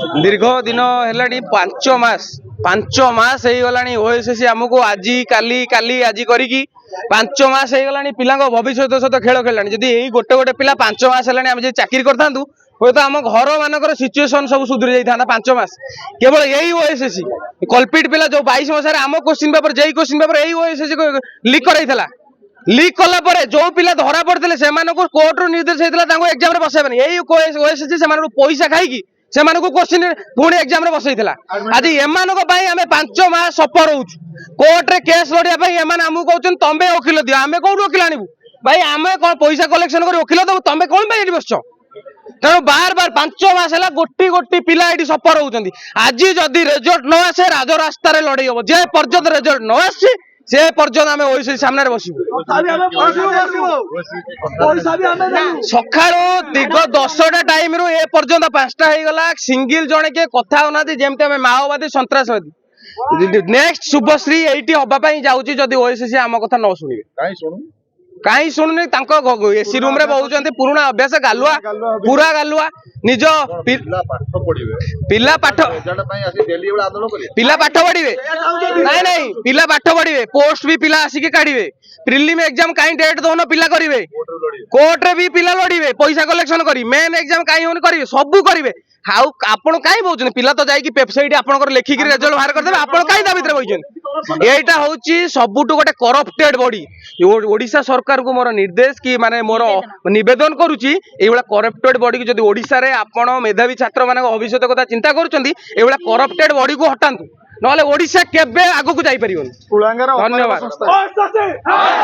दीर्घ दिन है 5 मास हो गला ओएसएससी आमको आज काली काली आज करी 5 मास हो गला पिला भविष्य सहित खेल खेला जदि गोटे गोटे पिला 5 मास है चाकरी करता हूँ तो आम घर मानकर सिचुएसन सब सुधरी जाता 5 मास केवल यही ओएसएससी कल्पिट पिला जो 22 मसीह आम question paper JE question paper यही ओएसएससी लीक कराइला लीक कला परे जो पिला धरा पड़ते से कोर्ट रू निर्देश होता एग्जाम रे बसाइबनी यही ओएसएससी से पैसा खाई से क्वेश्चन पुणी एग्जाम रे बसईला आज एमान आम 5 मास सफर हो कोर्ट रे केस लड़ाई आमको कहते तमें वकिल दियो आम कौन वकिल आणबू भाई आम कौन पैसा कलेक्शन कर वकिल दबू तमें कौन ये बस तेणु बार बार 5 मास है गोटी गोटी पिला ये सफर होती आज जदि रिजल्ट न आसे राजरास्त लड़ाई हम जे पर्यंत रिजल्ट न आसी से पर्यंत आम ओएसएससी सामने बसबू सका दीर्घ 10टा टाइम रू ए पर्यंत 5टा हो गला सिंगल जड़े किए कथा होना जमी आम माओवादी सन्त्रासवादी नेक्स्ट शुभश्री ये हवाई जाऊँगी जदि ओएसएससी आम कथा न शुणे कहीं शुणुनी एसी रूम रे बहुचंती पुराना अभ्यास गालुआ पूरा गालुआ निज पिला पाठ पढ़े नहीं नहीं पिला पाठ पढ़े पोस्ट भी पिला आसिक काढ़े प्रिलिम एग्जाम कहीं डेट दौन पिला करेंगे कोर्ट रे भी पिला लड़े पैसा कलेक्शन करी मेन एग्जाम कहीं होने करेंगे सबू करेंगे हाउ आपण कहीं बोलते पिला तो जाइए वेबसाइट आपंकर लेखिक रिजल्ट बाहर करदे आपण कहीं ता भितर बोलते एटा होची सबुटु गोटे करप्टेड बॉडी ओडिशा सरकार को मोर निर्देश कि माने मोर निवेदन करूची एइबला करप्टेड बॉडी को जदि ओडिशा रे आपण मेधावी छात्र माने भविष्य कथा चिंता करूचंदी एइबला करप्टेड बॉडी को हटांतु नले ओडिशा केबे आगु को जाई परिबोनी धन्यवाद।